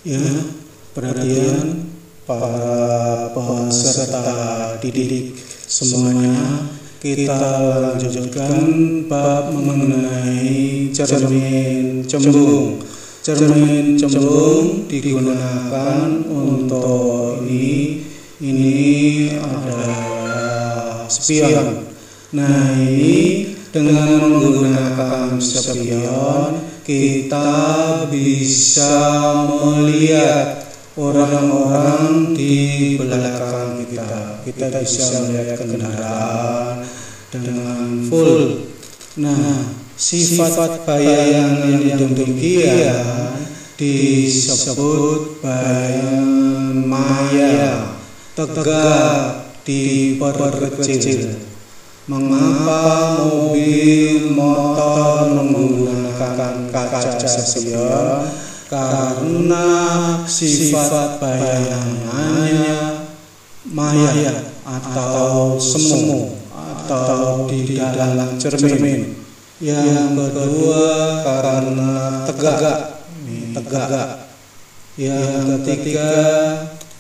Ya, perhatian para peserta didik semuanya, kita lanjutkan bab mengenai cermin cembung. Cermin cembung digunakan untuk ini adalah spion. Nah, ini dengan menggunakan spion kita bisa melihat orang-orang di belakang kita. Kita bisa melihat kendaraan dengan full. Nah, sifat bayangan yang demikian disebut bayangan maya, tegak diperkecil. Mengapa mobil motor menggunakan kaca spion? Karena sifat bayangannya maya atau semu atau di dalam cermin. Yang kedua karena tegak. Yang ketiga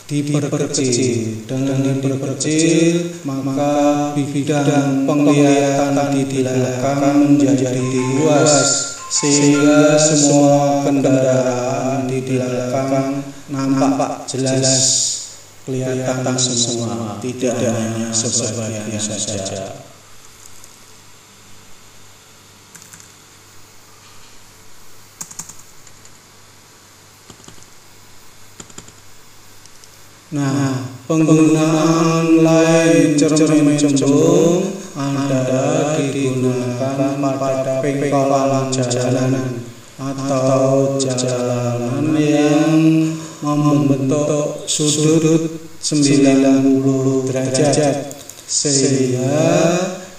diperkecil. Dengan diperkecil maka bidang penglihatan di belakang menjadi luas, sehingga semua kendaraan di belakang nampak jelas, kelihatan semua, tidak hanya sebagian saja. Nah, penggunaan lain cermin cembung adalah digunakan pada pengkolan jalanan atau jalanan yang membentuk sudut 90 derajat, sehingga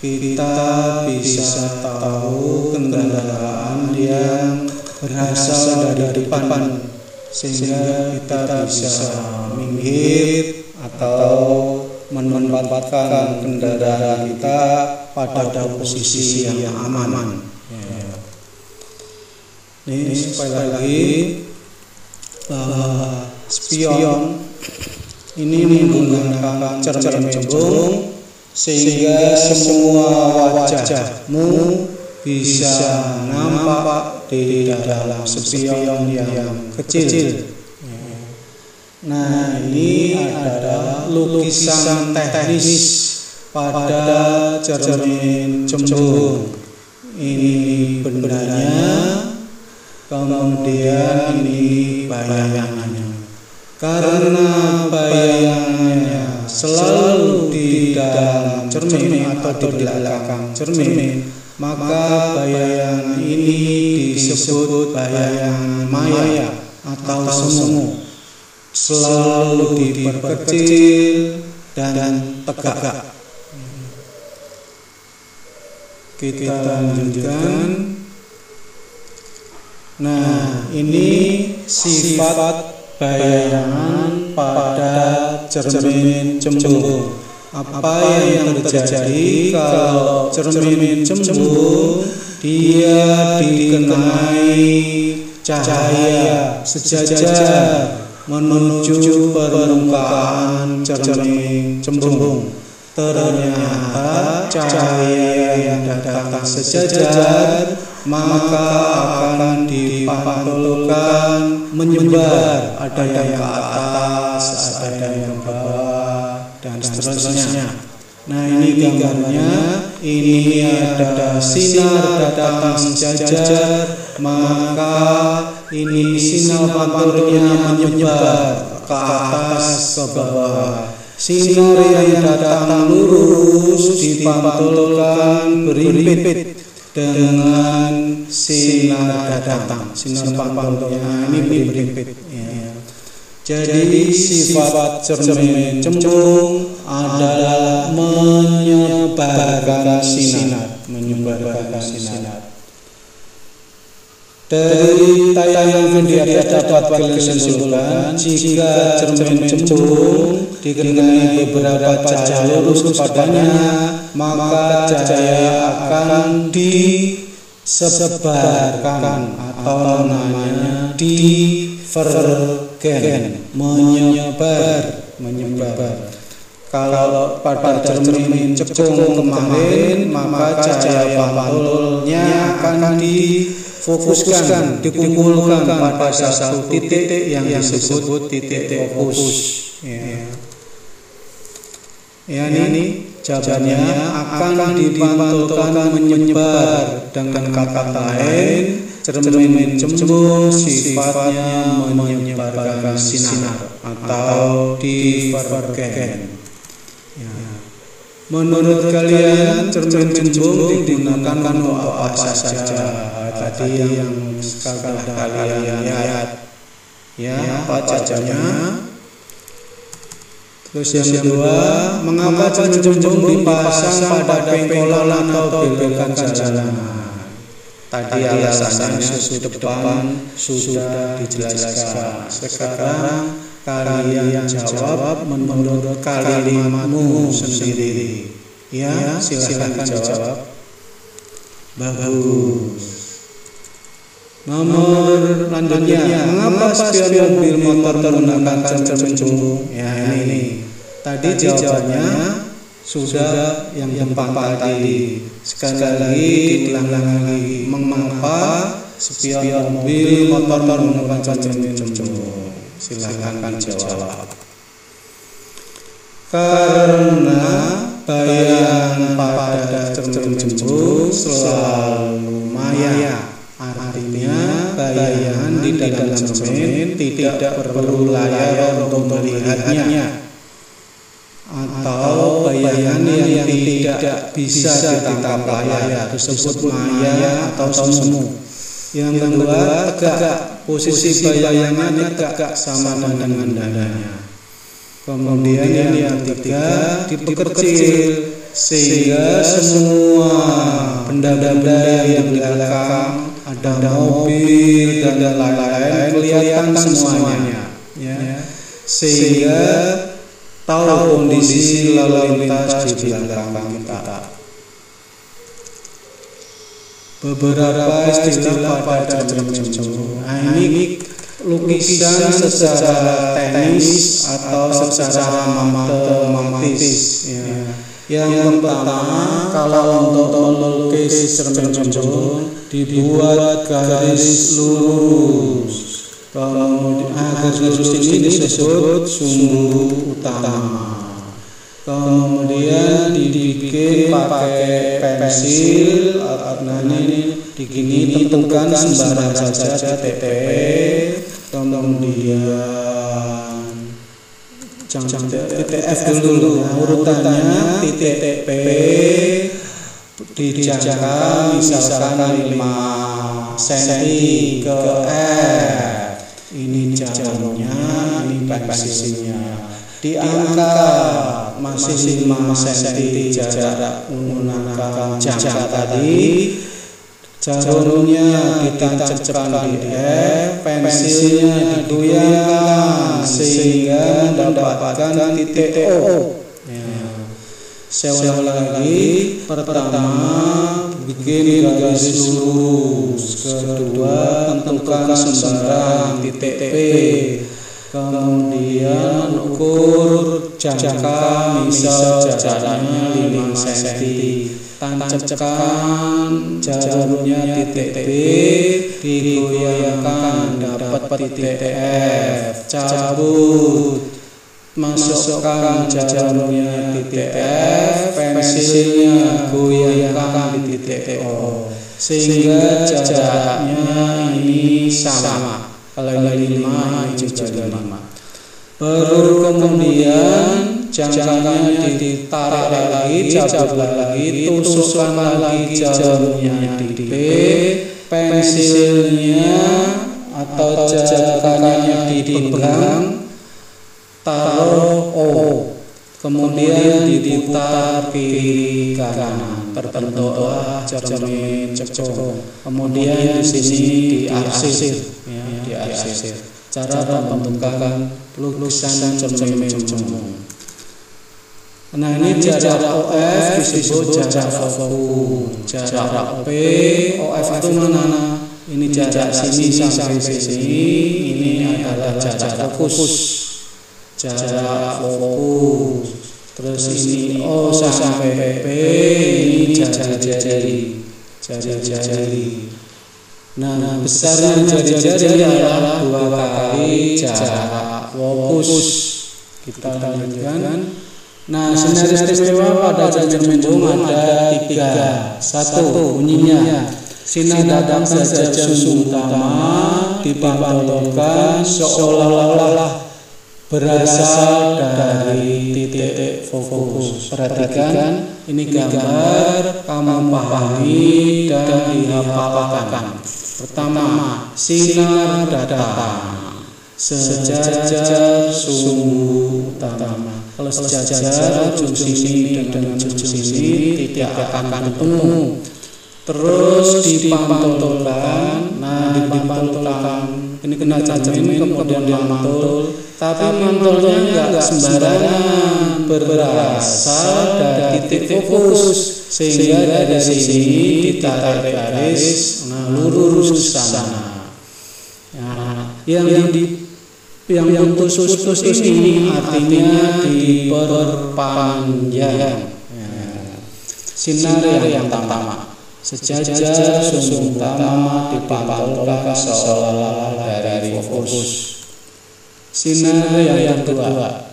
kita bisa tahu kendaraan yang berasal dari depan, sehingga kita bisa minggir atau menempatkan kendaraan kita pada posisi yang aman. Ini sekali lagi bahwa spion ini menggunakan cermin cembung sehingga semua wajahmu bisa nampak di dalam spion yang kecil. Nah, ini adalah lukisan teknis pada cermin cembung. Ini bendanya, kemudian ini bayangannya. Karena bayangannya selalu di dalam cermin atau di belakang cermin, maka bayangan ini disebut bayangan maya atau semu. Selalu diperkecil dan tegak. Kita lanjutkan. Nah, ini sifat bayangan pada cermin cembung. Apa yang terjadi kalau cermin cembung dia dikenai cahaya sejajar menuju permukaan cermin cembung? Ternyata cahaya yang datang sejajar maka akan dipantulkan menyebar, ada yang ke atas, ada yang ke bawah, dan seterusnya. Nah, ini gambarnya. Ini ada sinar datang sejajar, maka ini sinar pantulnya menyebar ke atas, ke bawah. Sinar yang datang lurus dipantulkan berimpit dengan sinar datang. Sinar pantulnya ini berimpit. Jadi sifat cermin cembung adalah menyebarkan sinar. Dari tayangan video di atas dapat kalian simpulkan, jika cermin cembung dikenai beberapa cahaya lurus padanya, maka cahaya akan disebarkan atau namanya divergen, menyebar. Kalau pada cermin cekung kemarin, maka cahaya pantulnya akan difokuskan, dikumpulkan pada satu titik yang disebut titik fokus. Ini jawabannya akan dipantulkan menyebar. Dengan kata lain, cermin cembung sifatnya menyebarkan sinar atau divergen. Menurut kalian cermin cembung digunakan untuk apa saja? Tadi yang sudah kalian lihat, apa cacanya? Terus yang kedua, mengapa cermin cembung dipasang pada pengkolan atau belokan jalan? Tadi alasannya depan sudah dijelaskan. Sekarang kalian jawab menurut kalimatmu sendiri. Ya, silakan dijawab. Bagus. Nomor lanjutnya, mengapa spion mobil motor menggunakan cermin cembung? Ya, ini. Tadi jawabannya sudah yang depan tadi. Sekali lagi diulang lagi. Mengapa spion mobil motor menggunakan cermin cembung? Silakan jawab. Karena bayangan pada cermin cembung selalu maya. Artinya bayangan di dalam cermin tidak perlu layar untuk melihatnya, atau bayangan yang tidak bisa ditangkap layar disebut maya atau semu. Yang kedua, tegak. Posisi bayangannya tegak sama dengan dadanya. Kemudian yang ketiga, diperkecil sehingga semua benda-benda yang di belakang, ada mobil dan lain-lain, kelihatan semuanya, sehingga tahu kondisi lalu lintas di belakang kita. Beberapa istilah pada cermin cembung. Ini lukisan secara teknis atau secara matematis. Yang pertama, kalau untuk melukis cermin cembung dibuat garis lurus. Kemudian garis lurus ini disebut sumbu utama. Kemudian dibikin pakai pensil, ini tentukan sembarang saja titik P. Kemudian titik F dulu, urutannya titik P dijangka misalkan 5 cm ke F. Ini jalannya, ini pensilnya. Diangkat masih 5 cm jarak menggunakan jangka tadi. Jarumnya ditancapkan di F, pensilnya digoyangkan sehingga mendapatkan titik O. Saya ulang lagi. Pertama, bikin garis lurus. Kedua, tentukan sembarang titik P. Kemudian ukur jangka, misal jaraknya 5 cm. Tancapkan jarumnya titik P, digoyangkan dapat titik F. Cabut, masukkan jarumnya titik F, pensilnya goyangkan di titik O, sehingga jaraknya ini sama. Kalau ini 5, ini juga 5. Baru kemudian jangkanya ditarik lagi, cabut lagi, tusukkan lagi jarumnya di P, pensilnya atau jangkanya dipenggang, taruh O, kemudian diputar kiri kanan, terbentuklah cermin cembung. Kemudian di sini diarsir, cara pembentukan lukisan cermin cembung. Nah, ini jarak OF disebut jarak fokus. Jarak P, OF itu mana? ini jarak sini sampai sini, ini adalah jarak fokus. Jarak fokus. Terus ini O sampai P, ini jari-jari. Nah, besarnya jari-jari adalah 2 kali jarak fokus. Kita lanjutkan. Nah, sinar istimewa pada jari jembung ada 3. 1. Bunyinya sinar datang saja sumbu utama dipantulkan seolah-olah berasal dari titik fokus. Perhatikan, ini gambar kamu pahami dan dihafalkan. Pertama, sinar datang sejajar sumbu utama. Kalau sejajar ujung sini dengan ujung sini tidak akan ketemu. Terus dipantulkan. Nah, dipantulkan ini kena cermin kemudian dimantul. Tapi mantulnya enggak sembarangan, berasal dari titik fokus, sehingga dari sini ditarik garis, nah lurus ke sana. Nah, yang putus-putus ini artinya diperpanjang. Sinar yang pertama, sejajar sumbu utama dipantulkan seolah-olah dari fokus. Sinar yang kedua,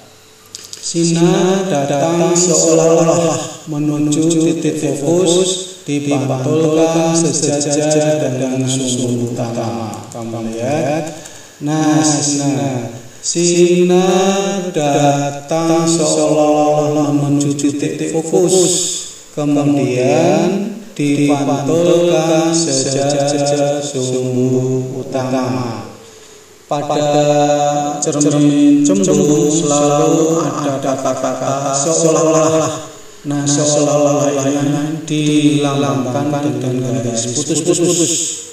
sinar datang seolah-olah menuju titik fokus dipantulkan sejajar dengan sumbu utama. Kamu lihat. Nah, sinar datang seolah-olah menuju titik fokus, kemudian dipantulkan sejajar sumbu utama. Pada cermin cembung selalu ada kata-kata seolah-olah. Nah, seolah-olah ini dilambangkan dengan garis putus-putus.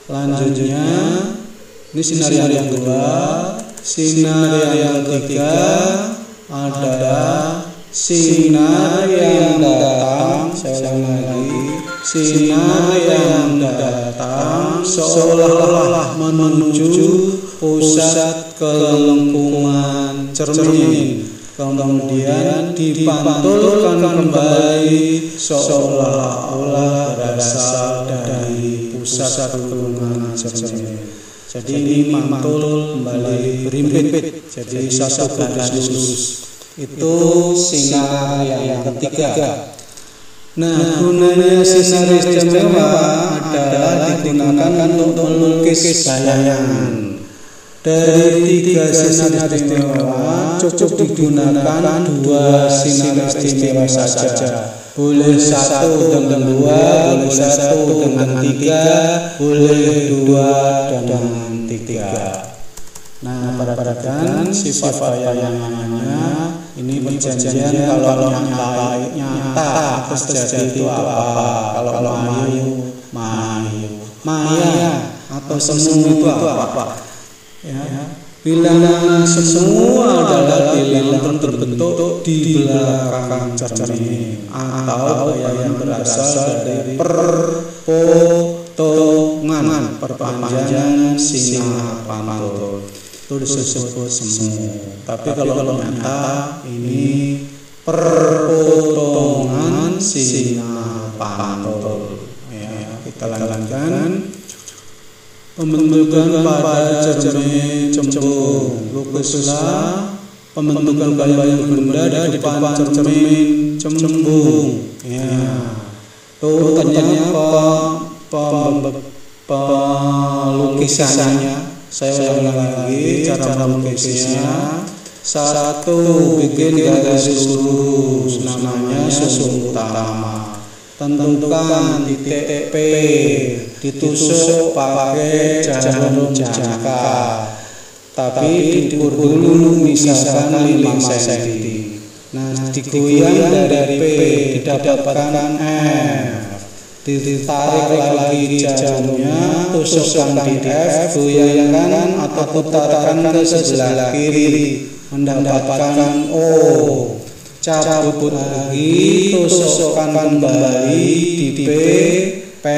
Lanjutnya, ini sinar yang kedua. Sinar yang ketiga adalah sinar yang datang, saya ulang lagi, sinar yang datang seolah-olah menuju pusat kelengkungan cermin, kemudian dipantulkan kembali seolah-olah berasal dari pusat kelengkungan cermin. Jadi ini mantul kembali berimpit, jadi satu garis lurus. Itu sinar yang ketiga. Nah, gunanya sinar istimewa adalah digunakan untuk melukis bayangan. Dari 3 sinar istimewa cukup digunakan 2 sinar istimewa saja. Boleh 1 dengan 2, boleh 1 dengan 3, boleh 2 dengan 3. Nah, perhatikan sifat bayangannya. Ini perjanjian kalau nyata terus terjadi itu apa? Kalau mayu, maya atau semu itu apa? Ya. Bilangan semua adalah bilangan terbentuk di belakang cermin atau yang berasal dari perpotongan, perpanjangan sinar pantul. Itu disebut semu. Tapi kalau nyata ini perpotongan sinar pantul. Ya, kita lanjutkan. Pembentukan pada cermin cembung. Lukislah pembentukan bayang benda di depan cermin cembung. Ya. Urutannya pelukisannya. Saya ulang lagi cara melukisnya. 1. Bikin garis lurus, namanya sumbu utama. Tentukan titik P, ditusuk pakai jarum jangka, tapi diukur dulu misalkan 5 cm. Nah, digoyang dari P didapatkan F, ditarik lagi jarumnya, tusukkan di F, goyangkan atau putarkan ke sebelah kiri, mendapatkan O. Cabut lagi, tusukkan kembali di P,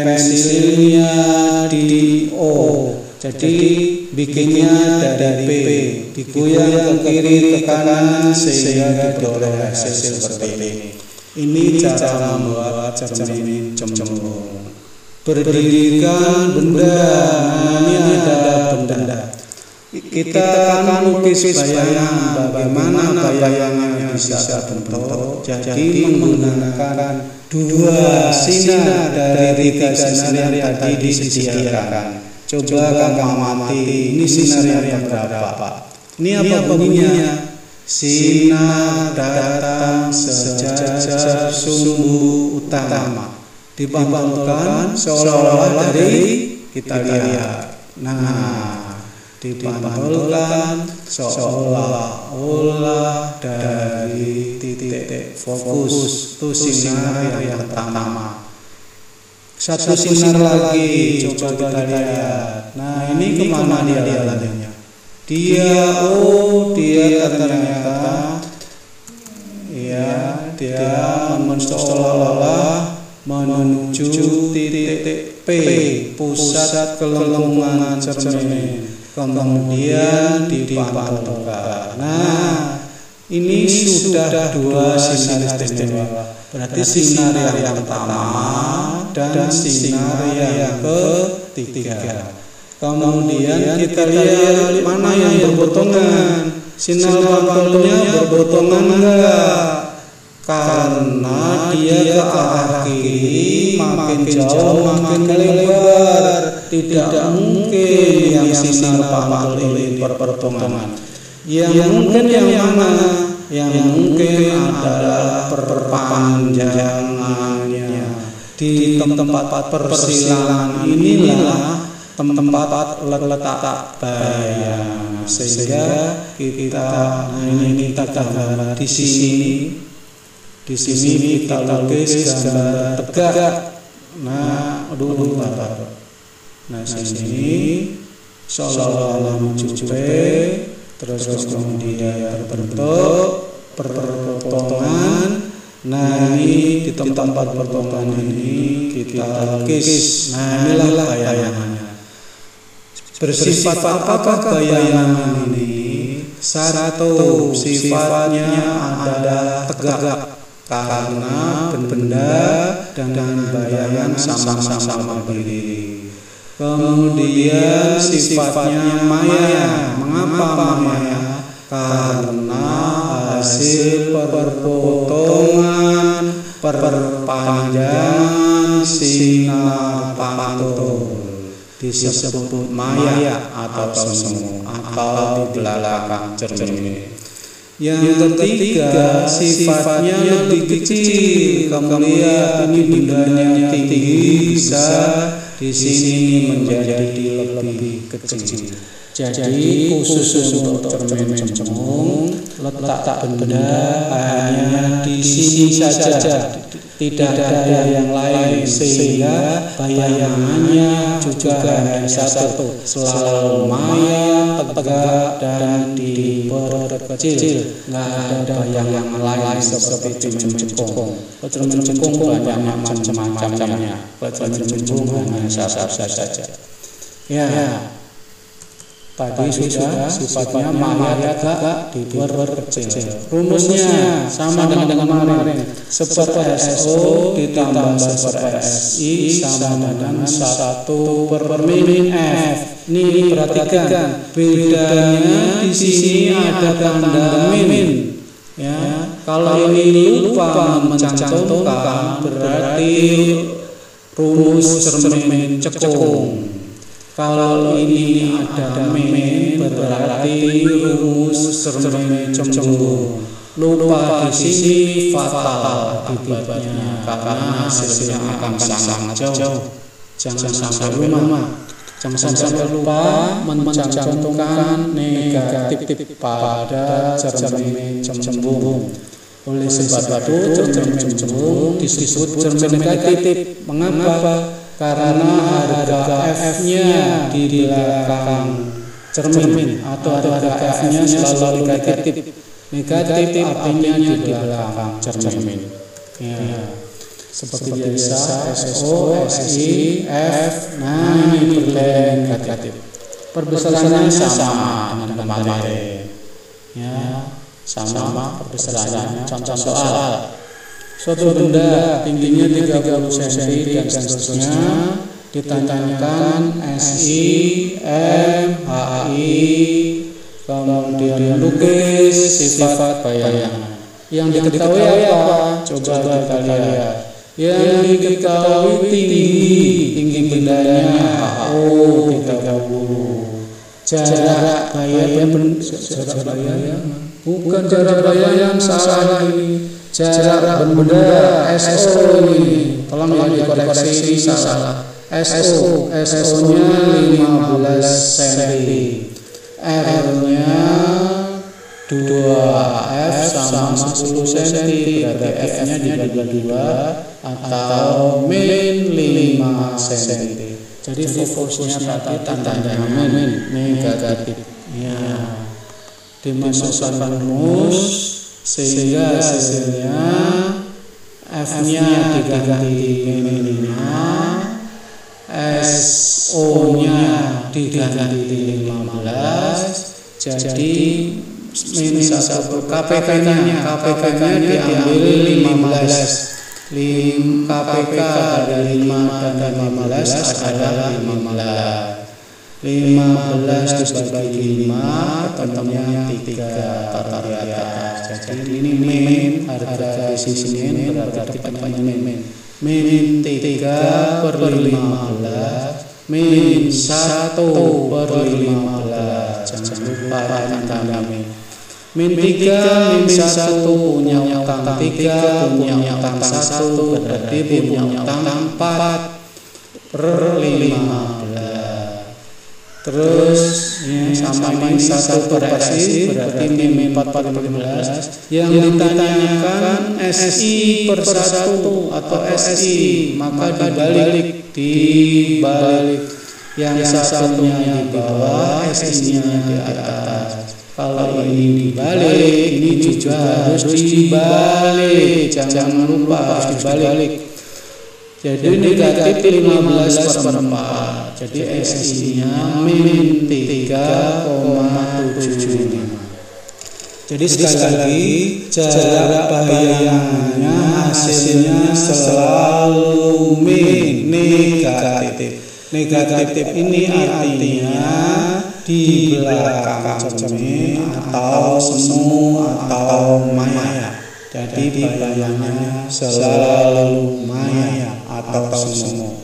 pensilnya di O, jadi bikinnya dari P, digoyang ke kiri ke kanan sehingga diperoleh hasil seperti ini. Ini cara membuat cermin cembung. Berdirikan benda, ini ada benda. Kita akan lukis bayangan bagaimana bayangannya bisa terbentuk. Jadi menggunakan 2 sinar dari 3 sinar yang tadi disediakan. Coba kamu amati, ini sinar yang berapa? Ini apa bunyinya? Sinar datang sejajar sumbu utama, dipantulkan seolah-olah dari kita lihat. Nah, dipantulkan seolah-olah dari titik fokus itu sinar yang pertama. Satu sinar lagi, coba kita lihat. Nah, ini kemana dia larinya? Dia ternyata dia seolah-olah menuju titik P, pusat kelengkungan cermin, kemudian dipantulkan. Nah, ini sudah 2 sinar istimewa. Berarti sinar yang pertama dan sinar yang ketiga. Kemudian kita lihat mana yang berpotongan. Sinar pantulnya berpotongan enggak? Karena dia ke arah kiri, makin jauh makin lebar. Tidak mungkin yang sinar pantul ini berpotongan. Yang mungkin yang mana? Yang mungkin adalah perpanjangannya. Di tempat persilangan inilah tempat letak bayang, sehingga kita gambar di sini kita lukis gambar tegak. Nah, nah sini seolah-olah menuju P, terus kemudian berbentuk perpotongan. Nah, ini di tempat perpotongan ini kita lukis. Nah, inilah bayangannya. Bersifat apakah bayangan ini? Satu, sifatnya adalah tegak karena benda dan bayangan sama-sama berdiri. Kemudian sifatnya maya. Mengapa maya? Karena hasil perpotongan perpanjangan sinar pantul disebut maya atau semu atau di belakang cermin. Yang ketiga, sifatnya lebih kecil. Kamu lihat ini bendanya tinggi, bisa di sini menjadi lebih kecil. Jadi khusus untuk cermin cembung, letak benda hanya di sini saja. Tidak ada yang lain, sehingga bayangannya juga hanya satu, selalu maya, tegak, dan diperkecil. Nggak ada bayangan lain seperti cermin cembung. Cermin cembung banyak macam-macamnya. Cermin cembung hanya satu saja. Ya, tadi sudah sifatnya maya, tegak, diperkecil. Rumusnya sama dengan kemarin. Seper SO ditambah seper SI sama dengan 1/min F. Ini perhatikan, bedanya di sini ada tanda min. Ya, kalau ini lupa mencantumkan berarti rumus cermin cekung. Kalau ini ada min berarti rumus cermin cembung. Lupa di sini fatal akibatnya karena hasilnya akan sangat jauh. Jangan sampai lupa mencantumkan negatif pada cermin cembung. Oleh sebab itu cermin cembung disebut cermin negatif. Mengapa? Karena harga F-nya di belakang cermin atau harga F-nya selalu negatif. Negatif artinya di belakang cermin. Ya. seperti biasa SO, SI, F. Nah, ini berlian negatif. Perbesarannya sama dengan kemarin. Ya, sama perbesarannya. Contoh soal. Suatu benda tingginya 30 cm dan seterusnya, ditanyakan SI, M, HI, kemudian lukis sifat bayangan. Yang diketahui apa? Coba kita lihat. Yang diketahui tinggi bendanya HO 30. Jarak bayangan bukan jarak bayangan, salah ini. Jarak benda SO ini, tolong ya dikoreksi, salah. SO-nya 15 cm, R-nya 2, F sama 10 cm, berarti F-nya dibagi 2 atau min 5 cm. Jadi fokusnya tadi tandanya min, negatif. Ya, dimasukkan rumus sehingga hasilnya F-nya diganti min 5, SO-nya diganti 15, jadi min 1. KPK-nya diambil 15. KPK dari 5 dan 15 adalah 15. 15 dibagi 5 ketemunya 3 taruh di atas. Jadi ini min, harga di sini berarti tepatnya min 3 per 15, min 1 per 15. Jangan lupa tanda min 3, min 1 punya utang 3, punya utang 1, berarti punya utang 4 per 15. Terus sama min 1 per SI berarti min 4 per 15. Yang ditanyakan SI per 1 atau SI, maka dibalik yang satunya di bawah, SI-nya di atas. Kalau ini dibalik, ini juga harus dibalik. Jangan lupa harus dibalik. Jadi negatif 15 per 4. Jadi SI-nya min 3,75. Jadi sekali lagi, jarak bayangannya hasilnya selalu min, negatif. Negatif ini artinya di belakang cermin atau semu atau maya. Jadi bayangannya selalu maya atau semu.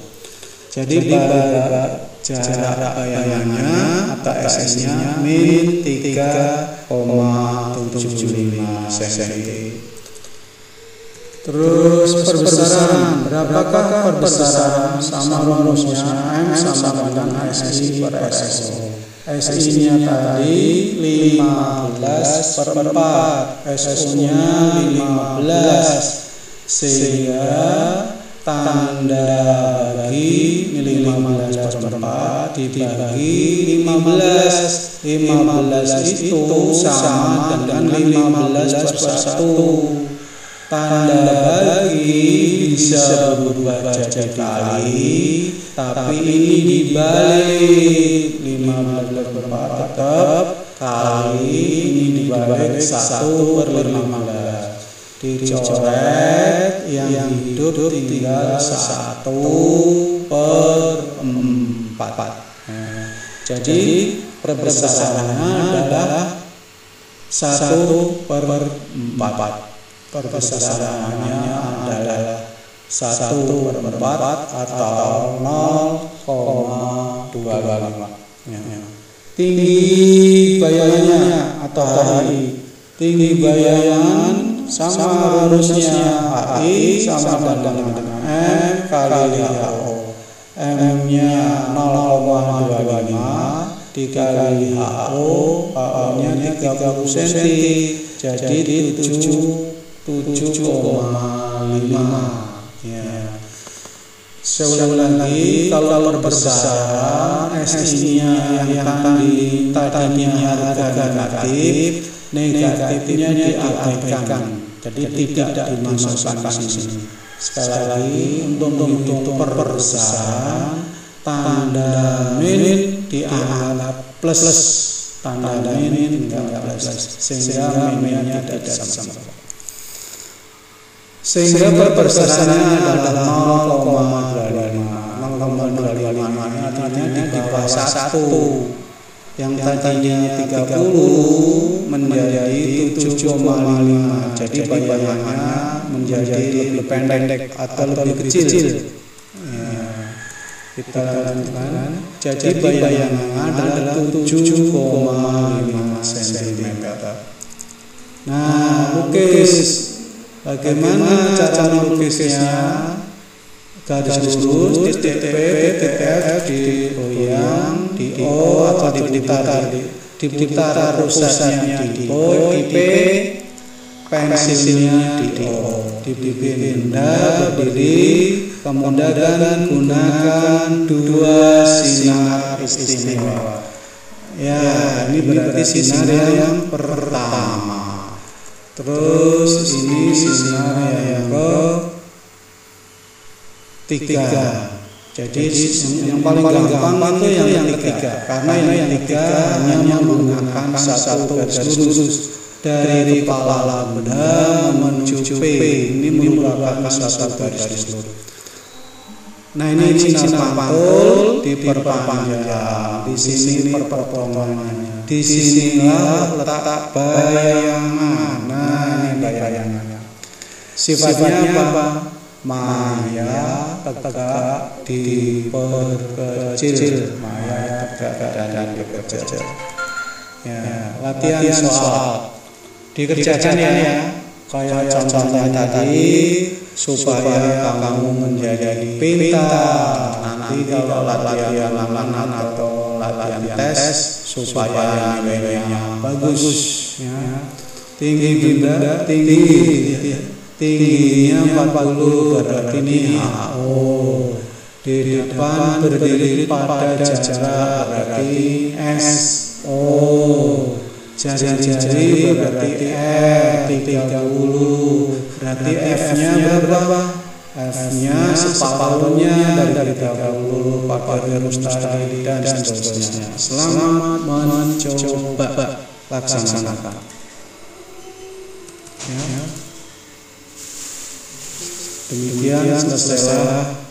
Jadi pada jarak bayangannya atau SI-nya min 3,75 cm. Terus perbesaran, berapakah perbesaran? Sama rumusnya, M sama dengan SI per SO. SI-nya tadi 15 per 4, SO-nya 15, sehingga tanda bagi 15 per 4 dibagi 15. 15 itu sama dengan 15 per 1. Tanda bagi bisa berubah jadi kali, tapi ini dibalik. 15 per 4 tetap kali, ini dibalik 1 per 15. Dicoret, yang hidup tinggal 1 per 4. Jadi perbesarannya adalah 1 per 4. Perbesarannya adalah 1 per 4 atau 0,25. Tinggi bayangannya atau HI. Tinggi bayangan sama rumusnya, HI sama dengan M kali HO. M-nya 0,25 dikali HO, HO-nya 30 cm, jadi 7,5. Ya. Seulang lagi, kalau perbesaran SI-nya yang tadinya harga negatif, negatifnya diabaikan, jadi tidak dimasukkan ke sini. Sekali lagi, untuk menghitung perbesaran, tanda min dianggap plus, tanda min dianggap plus, sehingga minnya tidak sama. Sehingga perbesarannya adalah 0,25. 0,25 artinya di bawah 1. Yang tadinya 30 menjadi 7,5. Jadi bayangannya menjadi lebih pendek atau lebih kecil. Ya, kita lanjutkan. Jadi bayangannya adalah 7,5 cm. Nah, lukis. Bagaimana cara melukisnya? Garis lurus, titik P, titik F digoyang, di O atau diputar pusatnya di O, di P, pensilnya di O, dipindah berdiri, kemudian gunakan 2 sinar istimewa. Ya, ini berarti sinar yang pertama. Terus ini sinar yang ketiga. Jadi yang paling gampang itu yang ketiga, karena yang ketiga hanya menggunakan satu garis lurus dari kepala benda menuju P. Ini merupakan satu garis lurus. Nah, ini sinar pantul diperpanjang. Di sini perpotongannya. Di sinilah letak bayangan. Nah, ini bayangannya. Sifatnya apa? Maya tegak diperkecil, maya tegak dan diperkecil. Ya, latihan soal dikerjakan ya, kayak contohnya tadi, supaya kamu menjadi pintar. Nanti kalau latihan ulangan atau latihan tes, supaya nilainya bagus. Ya. Tingginya 40, berarti ini HO. Di depan berdiri pada jarak, berarti SO. Jari-jari berarti F 30. Berarti F-nya berapa? F-nya separuhnya dari 30 pada rumus tadi dan seterusnya. Selamat mencoba, laksanakan. Ya. Demikian selesailah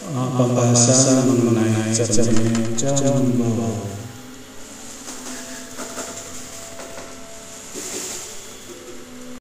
pembahasan mengenai cermin jambul.